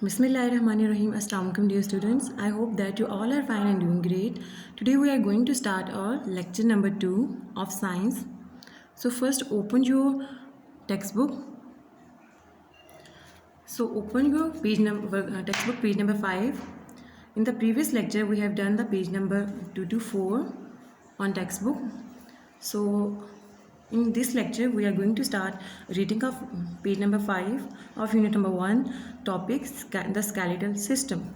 Bismillahirrahmanirrahim. Assalamu alaikum dear students. I hope that you all are fine and doing great. Today we are going to start our lecture number 2 of science. So first open your textbook. So open your textbook page number 5. In the previous lecture we have done the page number 2 to 4 on textbook. So in this lecture we are going to start reading of page number 5 of unit number 1, topic the skeletal system.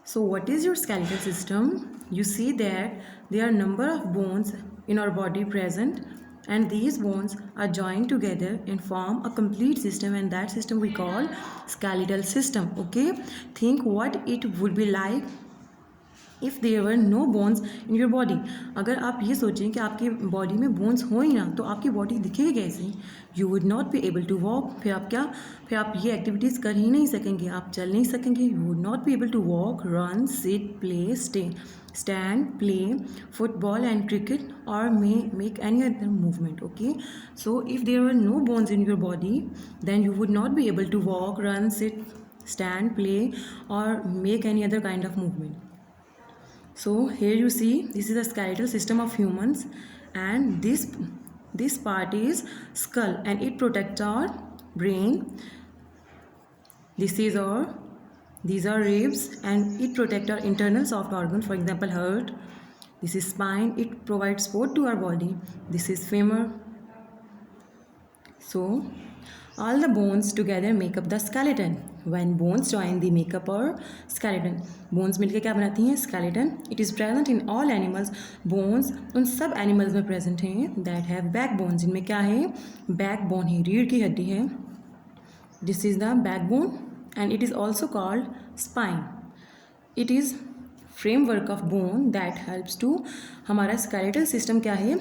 So what is your skeletal system? You see that there are number of bones in our body present, and these bones are joined together and form a complete system, and that system we call skeletal system. Okay, think what it would be like if there were no bones in your body. अगर आप ये सोचें कि आपकी body में bones हो ही ना, तो आपकी बॉडी दिखेगी कैसे? You would not be able to walk. फिर आप ये एक्टिविटीज़ कर ही नहीं सकेंगे, आप चल नहीं सकेंगे. You would not be able to walk, run, sit, play, stand, play football and cricket, or make any other movement. Okay, so if there were no bones in your body, then you would not be able to walk, run, sit, stand, play, or make any other kind of movement. So here you see this is the skeletal system of humans, and this part is skull, and it protects our brain. These are ribs, and it protects our internal soft organs, for example heart. This is spine, it provides support to our body. This is femur. So all the bones together make up the skeleton. When bones join, they make up our skeleton. Bones मिलके क्या बनाती हैं? Skeleton. It is present in all animals. Bones उन सब animals में present हैं that have backbones. इनमें क्या है? Backbone है, रीढ़ की हड्डी है. This is the backbone, and it is also called spine. It is framework of bone that helps to. हमारा skeletal system क्या है?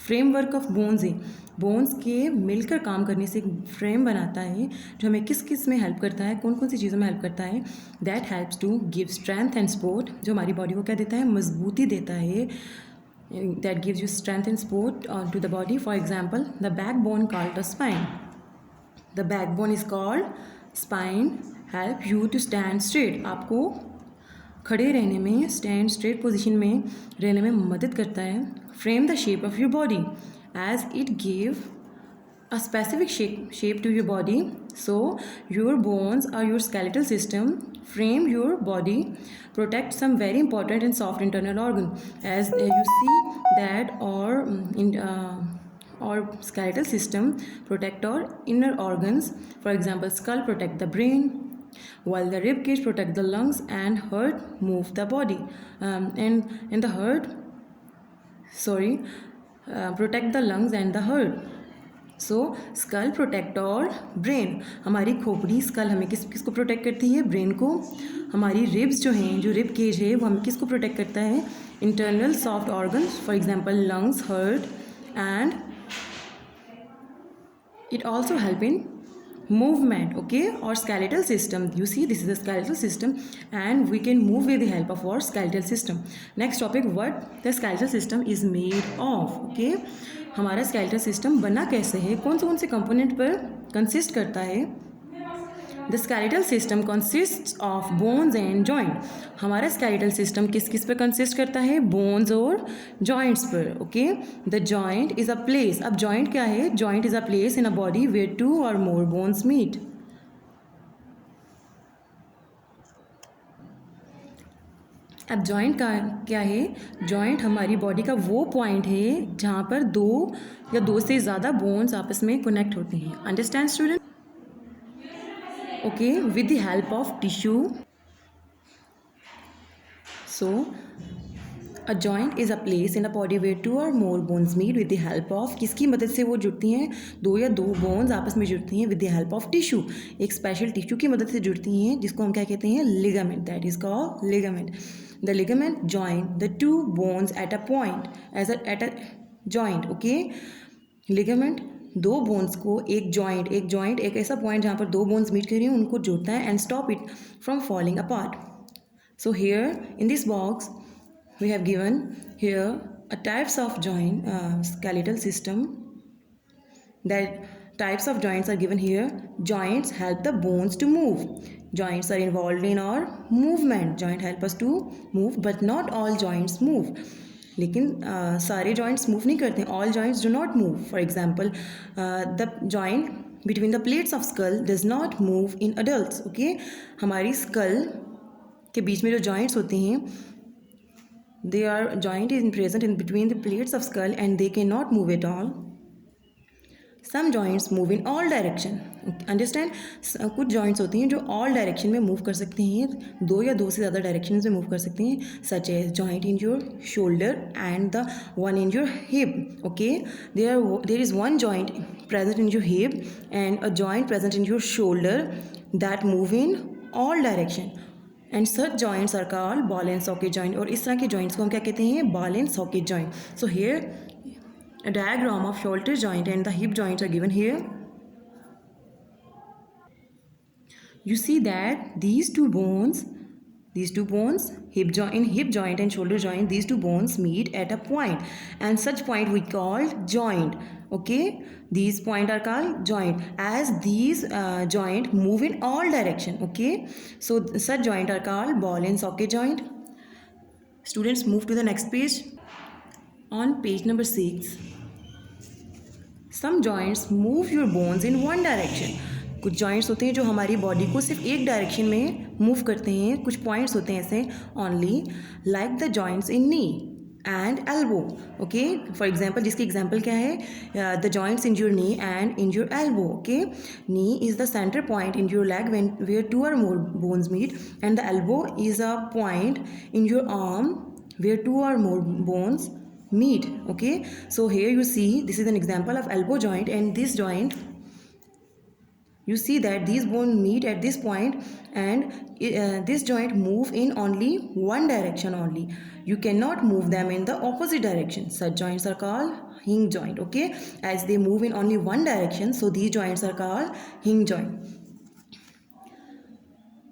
फ्रेमवर्क ऑफ बोन्स है. बोन्स के मिलकर काम करने से एक फ्रेम बनाता है जो हमें किस किस में हेल्प करता है, कौन कौन सी चीज़ों में हेल्प करता है. That helps to give strength and support, जो हमारी बॉडी को क्या देता है? मजबूती देता है. That gives you strength and support to the body. For example the back bone called the spine. The back bone is called spine. Help you to stand straight, आपको खड़े रहने में, स्टैंड स्ट्रेट पोजीशन में रहने में मदद करता है. Frame the shape of your body as it give a specific shape to your body. So your bones or your skeletal system frame your body, protect some very important and soft internal organ. As you see that our skeletal system protect our inner organs. For example, skull protect the brain, while the rib cage protect the lungs, and heart move the body, and the heart protect the lungs and the heart. So skull protect और brain. हमारी खोपड़ी school हमें किसको protect करती है? Brain को. हमारी ribs जो हैं, जो रिब केज है, वो हमें किसको प्रोटेक्ट करता है? Internal soft organs, for example lungs, heart, and it also help in movement. Okay, or skeletal system, you see this is the skeletal system, and we can move with the help of our skeletal system. Next topic, what the skeletal system is made of. Okay, हमारा skeletal system बना कैसे है, कौन से component पर consist करता है? The skeletal system consist of bones and joint. हमारा स्केलेटल सिस्टम किस पर कंसिस्ट करता है? बोन्स और जॉइंट्स पर. Okay, the joint is a place. अब जॉइंट क्या है? Joint is a place in a body where 2 और मोर बोन्स मीट. अब जॉइंट का क्या है? जॉइंट हमारी बॉडी का वो पॉइंट है जहाँ पर 2 या 2 से ज़्यादा बोन्स आपस में कनेक्ट होते हैं. Understand student? Okay, with the help of tissue. So a joint is a place in a body where 2 or more bones meet with the help of. किसकी मदद से वो जुड़ती हैं? 2 या 2 बोन्स आपस में जुड़ती हैं with the help of tissue. एक स्पेशल टिश्यू की मदद से जुड़ती हैं जिसको हम क्या कहते हैं? ligament. That is called ligament. The ligament join the 2 bones at a point at a joint. Okay, ligament 2 bones को एक जॉइंट एक ऐसा पॉइंट जहाँ पर 2 बोन्स मीट कर रही हैं उनको जोड़ता है and stop it from falling apart. So here in this box we have given here a types of joint skeletal system. That types of joints are given here. joints help the bones to move. Joints are involved in our movement. Joint help us to move, but not all joints move. लेकिन सारे joints move नहीं करते. All joints do not move. For example, the joint between the plates of skull does not move in adults. Okay, हमारी skull के बीच में जो joints होते हैं, their joint is present in between the plates of skull and they cannot move at all. Some joints move in all direction. Understand? कुछ joints होती हैं जो all direction में move कर सकते हैं, दो या दो से ज़्यादा directions में move कर सकते हैं, such as joint in your shoulder and the one in your hip. Okay, there is one joint present in your hip and a joint present in your shoulder that move in all direction. And such joints are called ball and socket joint. और इस तरह के joints को हम क्या कहते हैं? Ball and socket joint. So here a diagram of shoulder joint and the hip joints are given here. You see that these two bones, hip joint and shoulder joint, these two bones meet at a point, and such point we call joint. Okay, these points are called joint, as these joint move in all direction. Okay, so such joint are called ball and socket joint. Students, move to the next page. On page number 6, some joints move your bones in one direction. कुछ joints होते हैं जो हमारी body को सिर्फ एक direction में move करते हैं. कुछ points होते हैं ऐसे only, like the joints in knee and elbow. Okay, for example, जिसकी example क्या है? The joints in your knee and in your elbow. Okay, knee is the center point in your leg where two or more bones meet, and the elbow is a point in your arm where two or more bones meet. Okay, so here you see this is an example of elbow joint, and this joint, you see that these bones meet at this point, and this joint move in only one direction only. You cannot move them in the opposite direction. Such joints are called hinge joint. Okay, as they move in only one direction, so these joints are called hinge joint.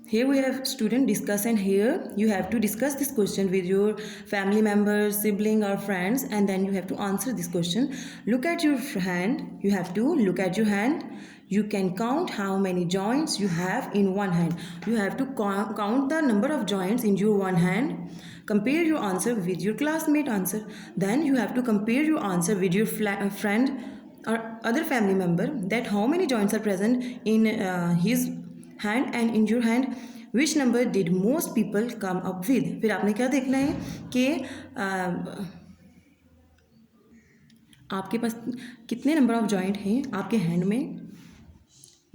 Here we have student discuss, and here you have to discuss this question with your family members, sibling or friends, and then you have to answer this question. Look at your hand. You have to look at your hand. You can count how many joints you have in one hand. You have to count the number of joints in your one hand. Compare your answer with your classmate answer. Then you have to compare your answer with your friend or other family member, that how many joints are present in his hand and in your hand, which number did most people come up with. फिर आपने क्या देखना है कि आपके पास कितने number of joint हैं आपके हैंड में.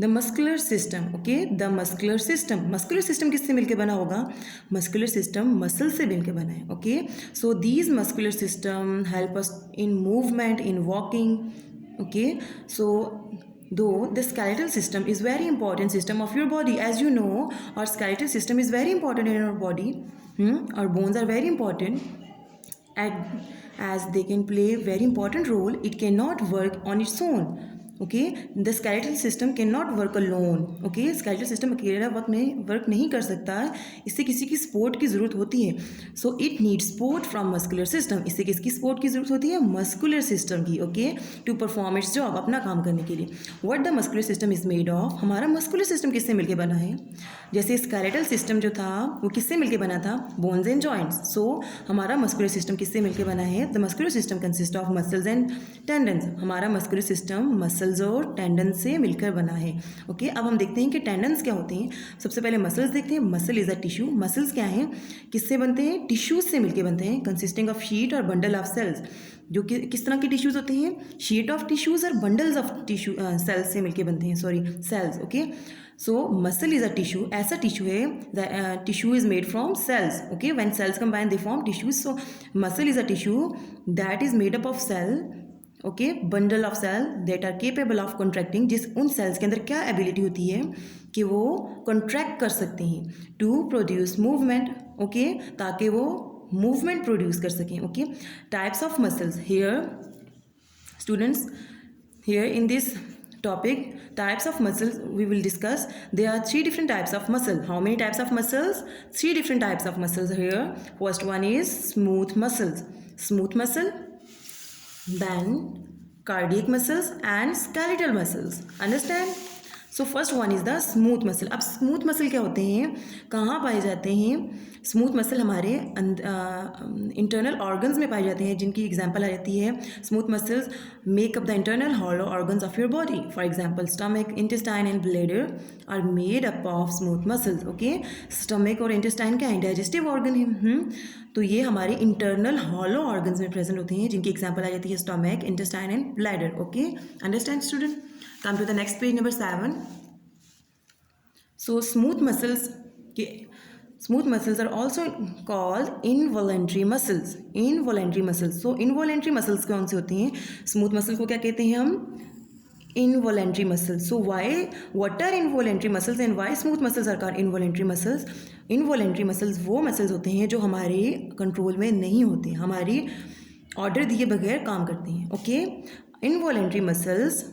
The muscular system. Okay, the muscular system किससे मिलकर बना होगा? मस्कुलर सिस्टम मसल से मिलकर बना है. Okay, so these muscular system help us in movement, in walking. Okay, so though the skeletal system is very important system of your body, as you know, our skeletal system is very important in our body. Our bones are very important, and as they can play a very important role, it cannot work on its own. Okay, the skeletal system cannot work alone. Okay, skeletal system अकेला work नहीं कर सकता, इससे किसी की support की ज़रूरत होती है. So it needs support from muscular system. इससे किसकी सपोर्ट की ज़रूरत होती है? मस्कुलर सिस्टम की. Okay, to perform its job, अपना काम करने के लिए. What the muscular system is made of. हमारा मस्कुलर सिस्टम किससे मिलकर बना है? जैसे स्केलेटल सिस्टम जो था वो किससे मिलकर बना था? Bones and joints. सो हमारा मस्कुलर सिस्टम किससे मिलकर बना है? The muscular system consist of muscles and tendons. हमारा मस्कुलर सिस्टम मसल्स और टेंडन से मिलकर बना है. ओके, अब हम देखते हैं कि टेंडन्स क्या होते हैं. सबसे पहले मसल्स देखते हैं. Muscle is a tissue. Muscles क्या हैं? किससे बनते हैं? टिश्यूज से मिलकर बनते हैं, कंसिस्टिंग ऑफ शीट और बंडल ऑफ सेल्स. जो कि किस तरह के टिश्यूज होते हैं? शीट ऑफ टिश्यूज और बंडल्स ऑफ टिश्यू सेल्स से मिलकर बनते हैं. Sorry, cells. Okay, so muscle is a tissue. ऐसा टिश्यू है, the tissue is made from cells. Okay, when cells combine they form tissues. So muscle is a tissue that is made up of cell. Okay, bundle of cell that are capable of contracting. जिस उन sales के अंदर क्या ability होती है कि वो contract कर सकते हैं टू प्रोड्यूस मूवमेंट. ओके, ताकि वो मूवमेंट प्रोड्यूस कर सकें. Okay, types of muscles. Here students, here in this topic, types of muscles we will discuss. There are 3 different types of muscle. How many types of muscles? 3 different types of muscles here. First one is smooth muscles. Smooth muscle, then cardiac muscles and skeletal muscles. Understand? So first one is the smooth muscle. अब smooth muscle क्या होते हैं, कहाँ पाए जाते हैं? Smooth muscle हमारे internal organs में पाए जाते हैं, जिनकी एग्जांपल आ जाती है smooth muscles make up the internal hollow organs of your body. For example stomach, intestine and bladder are made up of smooth muscles. Okay, stomach और इंटेस्टाइन क्या है? डाइजेस्टिव ऑर्गन है। तो ये हमारे इंटरनल हॉलो ऑर्गन्स में present होते हैं, जिनकी एग्जाम्पल आ जाती है stomach, intestine and bladder. Okay, understand student? Come to the next page number 7. So smooth muscles are also called involuntary muscles. Involuntary muscles. So involuntary muscles कौन से होते हैं? Smooth muscle को क्या कहते हैं हम? Involuntary muscles. So what are involuntary muscles and why smooth muscles are called involuntary muscles? Involuntary muscles वो muscles होते हैं जो हमारे कंट्रोल में नहीं होते, हमारी ऑर्डर दिए बगैर काम करते हैं। Okay, involuntary muscles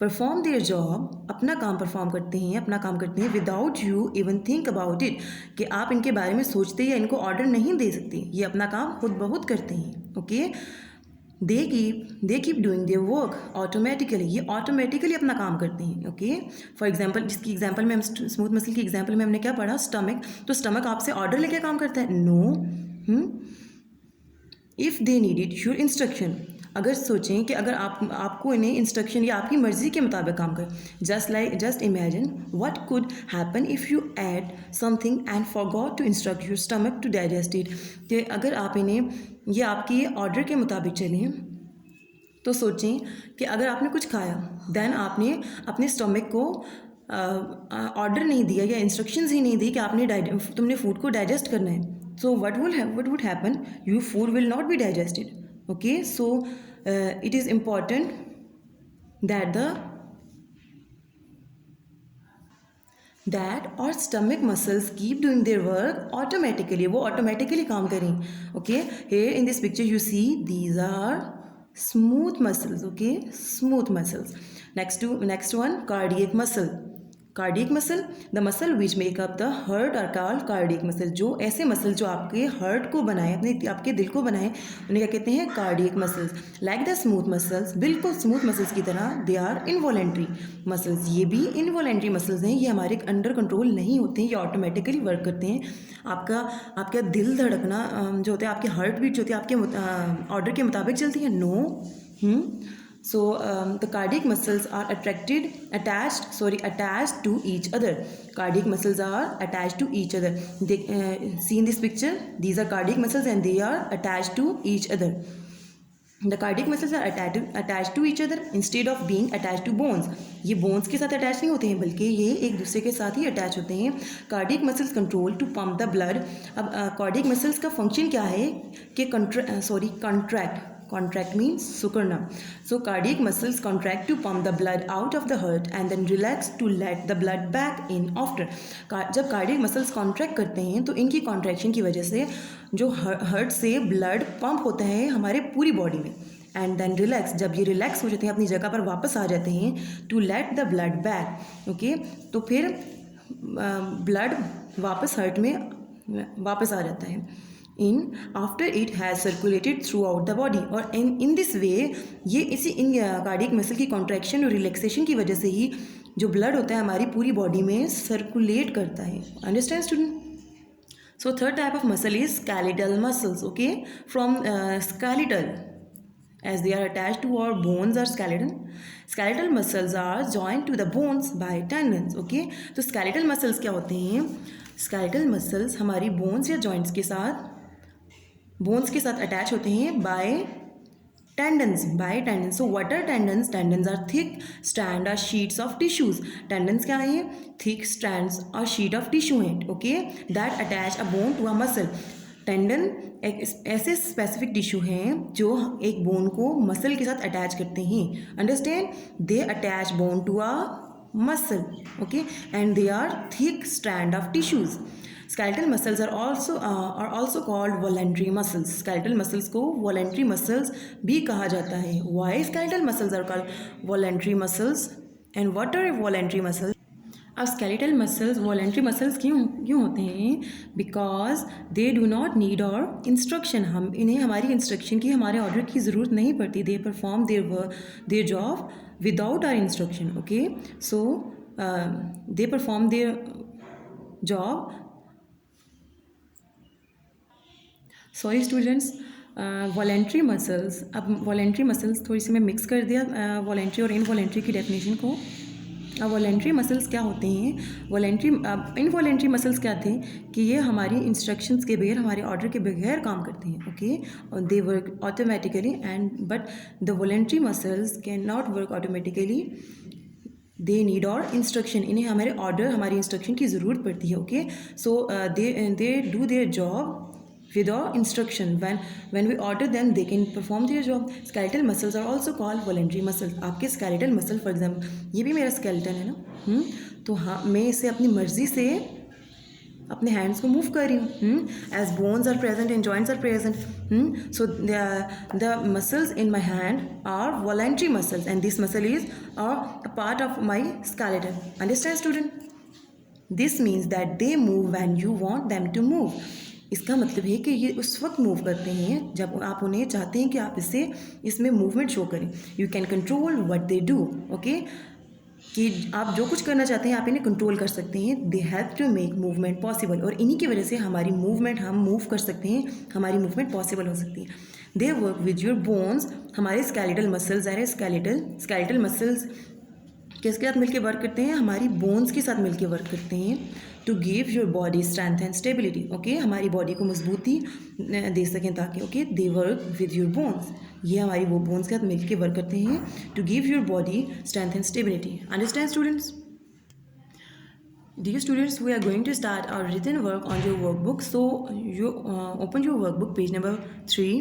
perform their job, अपना काम परफॉर्म करते हैं without you even think about it, कि आप इनके बारे में सोचते या इनको ऑर्डर नहीं दे सकते, ये अपना काम खुद ब खुद करते हैं। Okay, they keep doing their work automatically, ये ऑटोमेटिकली अपना काम करते हैं। ओके, फॉर एग्जांपल, जिसकी एग्जांपल में हम स्मूथ मसल की एग्जांपल में हमने क्या पढ़ा? स्टमक। तो स्टमक आपसे ऑर्डर लेके काम करता है? No. If they needed your instruction, अगर सोचें कि अगर आपको इन्हें इंस्ट्रक्शन या आपकी मर्ज़ी के मुताबिक काम करें, just imagine what could happen if you add something and forgot to instruct your stomach to digest it, कि अगर आप इन्हें ये आपकी ऑर्डर के मुताबिक चलें, तो सोचें कि अगर आपने कुछ खाया, देन आपने अपने स्टमक को ऑर्डर नहीं दिया या इंस्ट्रक्शंस ही नहीं दी कि तुमने फूड को डाइजेस्ट करना है, so what would happen? Your food will not be digested. Okay, so it is important that our stomach muscles keep doing their work automatically, वो automatically काम करें। Okay, here in this picture you see these are smooth muscles. Okay, smooth muscles. Next one, cardiac muscle. Cardiac muscle, the muscle which make up the heart are called cardiac muscle. जो ऐसे muscle जो आपके heart को बनाए, आपके दिल को बनाए, उन्हें क्या कहते हैं? Cardiac muscles. Like the smooth muscles, बिल्कुल स्मूथ मसल्स की तरह दे आर इनवॉलेंट्री मसल्स, ये भी इनवॉलेंट्री मसल्स हैं, ये हमारे अंडर कंट्रोल नहीं होते हैं, ये ऑटोमेटिकली वर्क करते हैं। आपका दिल धड़कना जो होता है, आपकी हार्ट बीट जो होती है, आपके ऑर्डर के मुताबिक चलती है? No. So the cardiac muscles are attached to each other. Cardiac muscles are attached to each other. They see in this picture, these are cardiac muscles and they are attached to each other. The cardiac muscles are attached to each other instead of being attached to bones. ये bones के साथ attach नहीं होते हैं, बल्कि ये एक दूसरे के साथ ही attach होते हैं। Cardiac muscles control to pump the blood. अब cardiac muscles का function क्या है कि contract means सुकड़ना। So cardiac muscles contract to pump the blood out of the heart and then relax to let the blood back in after. जब cardiac muscles contract करते हैं तो इनकी contraction की वजह से जो heart से blood pump होता है हमारे पूरी बॉडी में, एंड देन रिलैक्स, जब ये रिलैक्स हो जाते हैं, अपनी जगह पर वापस आ जाते हैं, to let the blood back. Okay, तो फिर ब्लड वापस हार्ट में वापस आ जाता है after it has circulated through out the body. और इन दिस वे, ये इन कार्डियक मसल की कॉन्ट्रैक्शन और रिलैक्सेशन की वजह से ही जो ब्लड होता है हमारी पूरी बॉडी में सर्कुलेट करता है। Understand student? So third type of muscle is skeletal muscles. Okay, from skeletal, as they are attached to our bones or skeleton. Skeletal muscles are joined to the bones by tendons. Okay, तो skeletal muscles क्या होते हैं? Skeletal muscles हमारी bones या joints के साथ attach होते हैं by tendons. So what are tendons? Tendons are thick strands or sheets of tissues. Tendons क्या है? thick strands or sheet of tissue है, okay, that attach a bone to a muscle. Tendon एक ऐसे specific tissue हैं जो एक bone को muscle के साथ अटैच करते हैं। Understand? They attach bone to a muscle, okay, and they are thick strand of tissues. Skeletal muscles are also called voluntary muscles. Skeletal muscles को voluntary muscles भी कहा जाता है। Why skeletal muscles are called voluntary muscles and what are voluntary muscles? अब skeletal muscles voluntary muscles क्यों होते हैं? Because they do not need और इंस्ट्रक्शन, हम इन्हें हमारी इंस्ट्रक्शन की, हमारे ऑर्डर की ज़रूरत नहीं पड़ती. They perform their job without our instruction. Okay, so they perform their job. Sorry students, voluntary muscles. अब वॉलेंट्री मसल्स थोड़ी सी मैं मिक्स कर दिया वॉलेंट्री और इनवॉलेंट्री की डेफिनेशन को. अब वॉलेंट्री मसल्स क्या होते हैं? इनवॉलेंट्री मसल्स क्या थे कि ये हमारी इंस्ट्रक्शंस के बगैर, हमारे ऑर्डर के बगैर काम करते हैं. ओके, और they work automatically and but the voluntary muscles can not work automatically. They need और इंस्ट्रक्शन, इन्हें हमारे ऑर्डर, हमारी इंस्ट्रक्शन की ज़रूरत पड़ती है. Okay, so they do their job without instruction. When we order them, they can perform their job. Skeletal muscles are also called voluntary muscles. आपके skeletal muscle for example, ये भी मेरा skeleton है ना. तो हाँ, मैं इसे अपनी मर्जी से अपने हैंड्स को मूव कर रही हूँ. As bones are present and joints are present. So the muscles in my hand are voluntary muscles and this muscle is a part of my skeleton. Understand student? This means that they move when you want them to move. इसका मतलब है कि ये उस वक्त move करते हैं जब आप उन्हें चाहते हैं कि आप इसमें मूवमेंट शो करें. You can control what they do. Okay, कि आप जो कुछ करना चाहते हैं आप इन्हें कंट्रोल कर सकते हैं. They help to make movement possible, और इन्हीं की वजह से हमारी मूवमेंट, हम मूव कर सकते हैं, हमारी मूवमेंट पॉसिबल हो सकती है. दे वर्क विद योर बोन्स. हमारे स्केलेटल मसल्स है, स्केलेटल मसल्स किसके साथ मिलकर वर्क करते हैं? हमारी बोन्स के साथ मिलकर वर्क करते हैं. To give your body strength and stability. Okay, हमारी बॉडी को मजबूती दे सकें ताकि. Okay, they work with your bones. ये हमारी वो बोन्स के साथ मिलकर वर्क करते हैं to give your body strength and stability. Understand students? Dear students, we are going to start our written work on your workbook. So you open your workbook, page number 3.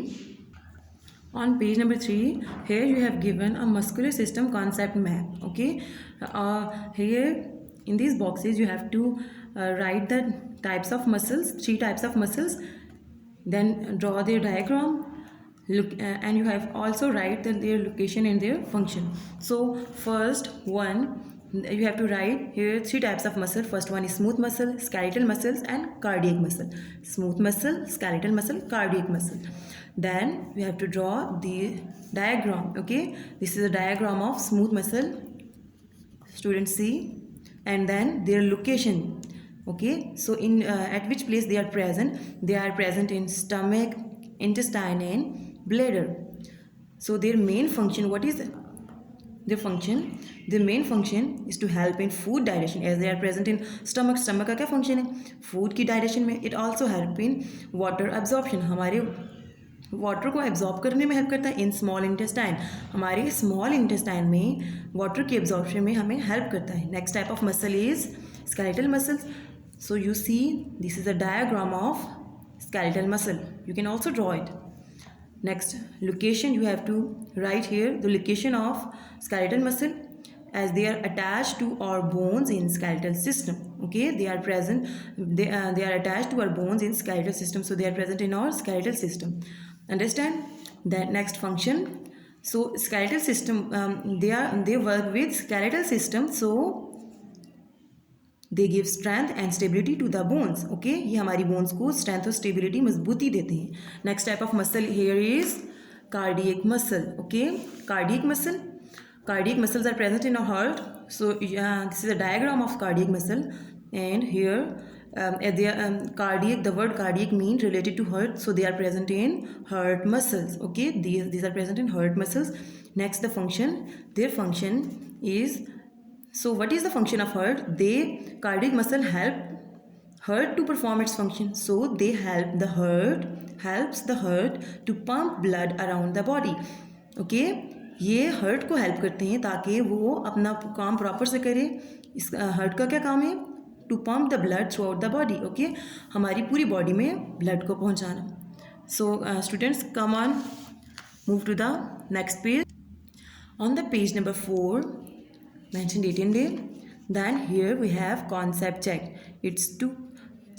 On page number 3, here you have given a muscular system concept map. Okay, here in these boxes you have to write the types of muscles, 3 types of muscles, then draw their diagram. Look, and you have also write their location and their function. So first one, you have to write here 3 types of muscle. First one is smooth muscle, skeletal muscles and cardiac muscle. Smooth muscle, skeletal muscle, cardiac muscle. Then we have to draw the diagram. Okay, this is a diagram of smooth muscle, students see, and then their location. Okay, so in at which place they are present? They are present in stomach, intestine and bladder. So their main function, what is their function? The main function is to help in food digestion, as they are present in stomach. Stomach का क्या function है? Food की digestion में. It also help in water absorption, हमारे water को absorb करने में help करता है. इन स्मॉल इंटेस्टाइन, हमारे स्मॉल इंटेस्टाइन में वाटर की एब्जॉर्प्शन में हमें हेल्प करता है. Next type of muscle is skeletal muscles. So you see this is a diagram of skeletal muscle. You can also draw it. Next, location. You have to write here the location of skeletal muscle as they are attached to our bones in skeletal system. Okay, they are present, they are attached to our bones in skeletal system, so they are present in our skeletal system. Understand? Then next function. So skeletal system, they work with skeletal system, so they give strength and stability to the bones. Okay, ये हमारी bones को strength और stability, मजबूती देते हैं. Next type of muscle here is cardiac muscle. Okay, cardiac muscle. Cardiac muscles are present in our heart. So this is a diagram of cardiac muscle, and here cardiac, the word cardiac means related to heart, so they are present in heart muscles. Okay, these are present in heart muscles. Next, the function. Their function is, so what is the function of heart? Cardiac muscle help heart to perform its function, so they helps the heart to pump blood around the body. Okay, ये hurt को help करते हैं ताकि वो अपना काम proper से करे. इस हर्ट का क्या काम है? To pump the blood throughout the body. Okay, हमारी पूरी बॉडी में ब्लड को पहुंचाना. So students, come on, move to the next page. On the page number 4, mentioned 18 day. Then here we have concept check. It's to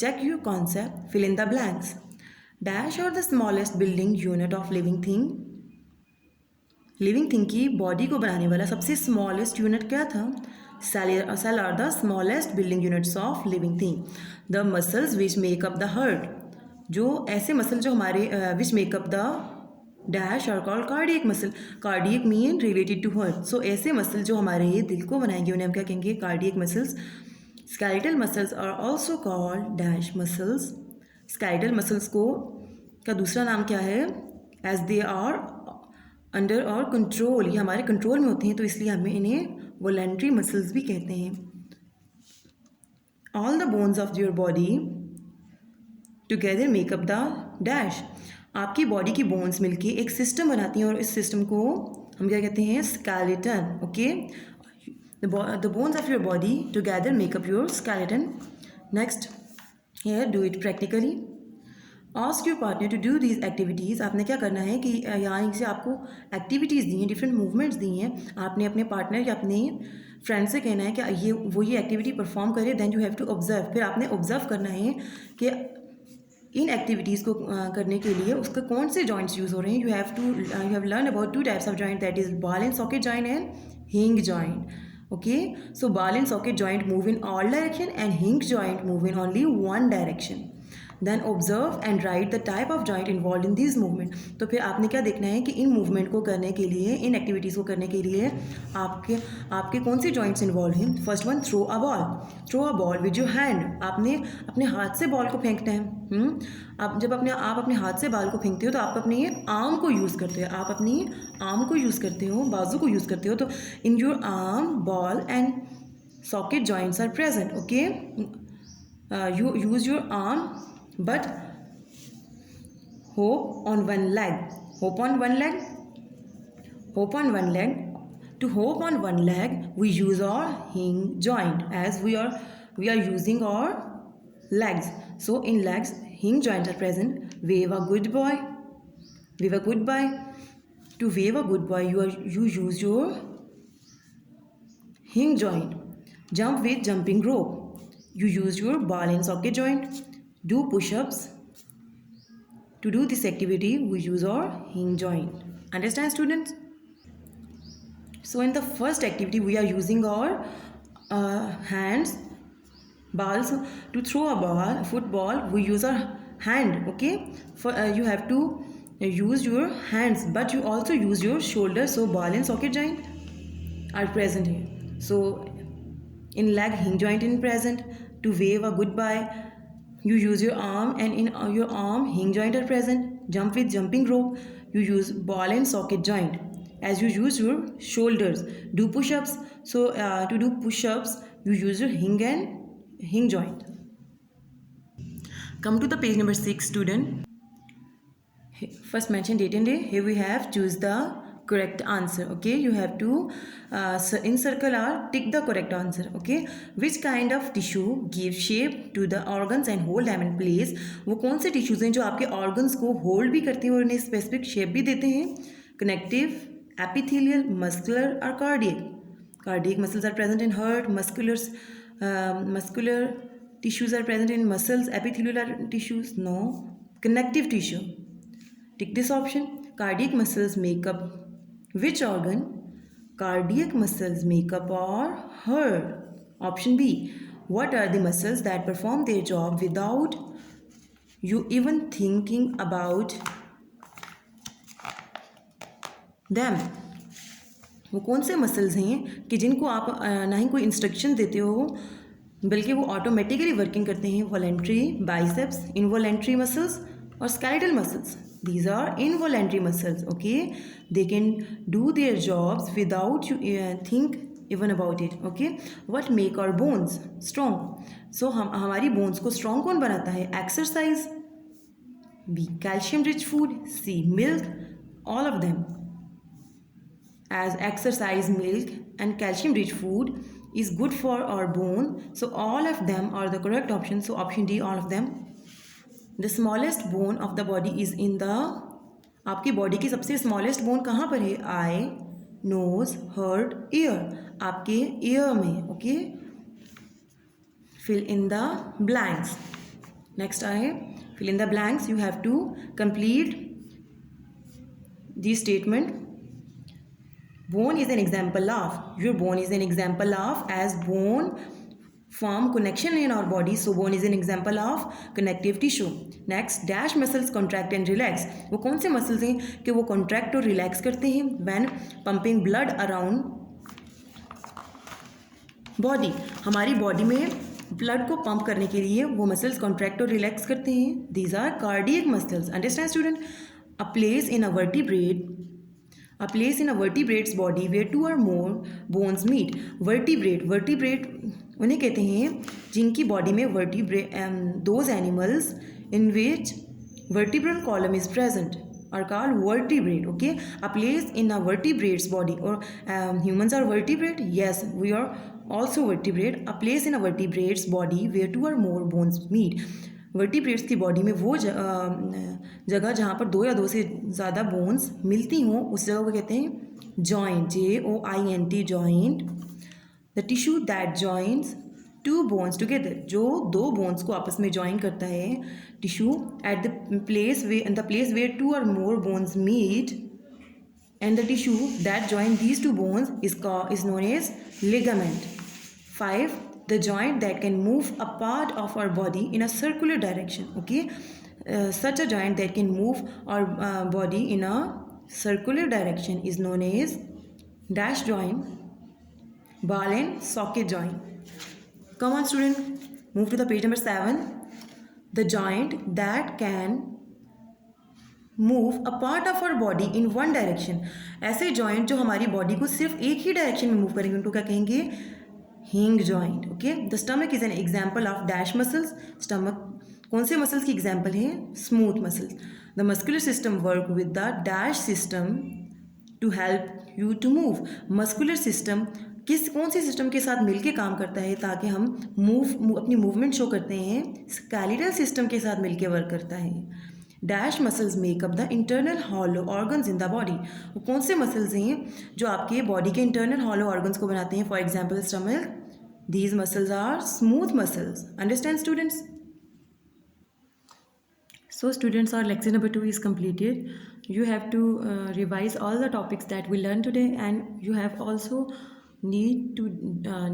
check your concept, fill in the blanks. Dash or the smallest building unit of living thing. Living thing की body को बनाने वाला सबसे smallest unit क्या था? Cell are the smallest building units of living thing. The muscles which make up the heart. जो ऐसे muscle जो हमारे which make up the dash are called cardiac muscle. Cardiac mean related to heart. So ऐसे muscle जो हमारे दिल को बनाएंगे उन्हें हम क्या कहेंगे? Cardiac muscles. Skeletal muscles are also called dash muscles. Skeletal muscles को का दूसरा नाम क्या है? As they are अंडर और कंट्रोल, ये हमारे कंट्रोल में होते हैं तो इसलिए हमें इन्हें वॉलेंट्री मसल्स भी कहते हैं. All the bones of your body together make up the dash. आपकी बॉडी की बोन्स मिलके एक सिस्टम बनाती हैं और इस सिस्टम को हम क्या कहते हैं? Skeleton. Okay, the bones of your body together make up your skeleton. Next here do it practically. Ask your partner to do these activities. आपने क्या करना है कि यहाँ से आपको एक्टिविटीज़ दी हैं, डिफरेंट मूवमेंट्स दी हैं. आपने अपने पार्टनर या अपने फ्रेंड से कहना है कि ये एक्टिविटी परफॉर्म करे. Then you have to observe. फिर आपने ऑब्जर्व करना है कि इन एक्टिविटीज़ को करने के लिए उसका कौन से जॉइंट्स यूज़ हो रहे हैं. You have learn about 2 types of joint, that is ball and socket joint and hinge joint. Okay, so ball and socket joint move in all direction and hinge joint move in only one direction. Then observe and write the type of joint involved in these movement. तो फिर आपने क्या देखना है कि in movement को करने के लिए, इन एक्टिविटीज़ को करने के लिए आपके कौन से जॉइंट्स इन्वॉल्व हैं. First one, throw a ball. Throw a ball with your hand. आपने अपने हाथ से बॉल को फेंकना है. आप जब आप अपने हाथ से बॉल को फेंकते हो तो आप अपने आर्म को यूज़ करते हो. आप अपनी आर्म को यूज़ करते हो, बाजू को यूज़ करते हो. तो in your arm ball and socket joints are present. Okay, you use your arm but hop on one leg. Hop on one leg. Hop on one leg. To hop on one leg, we use our hinge joint, as we are using our legs. So in legs, hinge joints are present. Wave a good boy. Wave a good boy. To wave a good boy, you use your hinge joint. Jump with jumping rope. You use your ball and socket joint. Do push-ups. To do this activity, we use our hinge joint. Understand, students? So in the first activity, we are using our hands. Balls. To throw a football, we use our hand. Okay. You have to use your hands, but you also use your shoulders. So ball and socket joint are present here. So in leg, hinge joint is present. To wave a goodbye, you use your arm, and in your arm hinge joint are present. Jump with jumping rope, you use ball and socket joint, as you use your shoulders. Do push-ups. So to do push-ups, you use your hinge joint. Come to the page number 6, student. First mention date and day. Here we have choose the correct answer. Okay, you have to encircle or tick the correct answer. Okay, which kind of tissue gives shape to the organs and hold them in place. वो कौन से tissues हैं जो आपके organs को hold भी करते हैं और इन्हें स्पेसिफिक शेप भी देते हैं. कनेक्टिव, एपिथेलियल, मस्कुलर और cardiac. Cardiac muscles are present in heart. muscular tissues are present in muscles. Epithelial tissues, no. Connective tissue, tick this option. Cardiac muscles make up which organ? Cardiac muscles make up our heart. Option B. What are the muscles that perform their job without you even thinking about them? वो कौन से muscles हैं कि जिनको आप ना ही कोई instruction देते हो बल्कि वो ऑटोमेटिकली वर्किंग करते हैं. वॉलेंट्री, बाइसेप्स, इनवॉलेंट्री मसल्स और skeletal muscles. These are involuntary muscles. Okay, they can do their jobs without you think even about it. Okay, what make our bones strong? So हमारी bones को strong कौन बनाता है? Exercise. B. Calcium rich food. C. Milk. All of them. As exercise, milk and calcium rich food is good for our bone. So all of them are the correct option. So option D, all of them. The smallest bone of the body is in the. आपकी body की सबसे smallest bone कहाँ पर है? आई, knows, heart, year. आपके year में. Okay, fill in the blanks. Next I fill in the blanks. You have to complete the statement. Bone is an example of, your bone is an example of, as bone form connection in our body, so bone is an example of connective tissue. Next, dash muscles contract and relax. वो कौन से muscles हैं कि वो contract और relax करते हैं when pumping blood around body. हमारी body में blood को pump करने के लिए वो muscles contract और relax करते हैं. These are cardiac muscles. Understand student? A place in a vertebrate's body where two or more bones meet. Vertebrate उन्हें कहते हैं जिनकी बॉडी में those animals in which vertebral column is present are called vertebrate. Okay, a place in a vertebrate's body, or humans are vertebrate. Yes, we are also vertebrate. A place in a vertebrate's body where two or more bones meet. Vertebrates की body में वो जगह जहाँ पर दो या दो से ज़्यादा बोन्स मिलती हों उस जगह को कहते हैं joint. JOINT joint. The tissue that joints two bones together, जो दो बोन्स को आपस में जॉइन करता है. Tissue at the place where two or more bones meet and the tissue that join these two bones is known as ligament. 5. The joint that can move a part of our body in a circular direction. Okay, such a joint that can move our body in a circular direction is known as dash joint, ball and socket joint. Come on student, move to the page number 7. The joint that can move a part of our body in one direction. ऐसे joint जो हमारी body को सिर्फ एक ही direction में move करेंगे उनको क्या कहेंगे? Hinge joint. Okay, the stomach is an example of dash muscles. Stomach कौन से मसल्स की एग्जाम्पल है? Smooth muscles. The muscular system work with the dash system to help you to move. Muscular system कौन से system के साथ मिलके काम करता है ताकि हम अपनी मूवमेंट शो करते हैं? स्केलेटल सिस्टम के साथ मिलके वर्क करता है. Dash muscles makeup the internal hollow organs in the body. वो कौन से मसल्स हैं जो आपके बॉडी के इंटरनल हॉलो ऑर्गन्स को बनाते हैं? For example stomach. These muscles are smooth muscles. Understand students? So students, our lecture number 2 is completed. You have to revise all the topics that we learned today, and you have also need to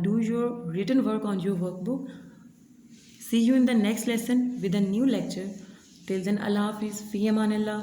do your written work on your workbook. See you in the next lesson with a new lecture. Till then, Allah Hafiz. Fi Aman Allah.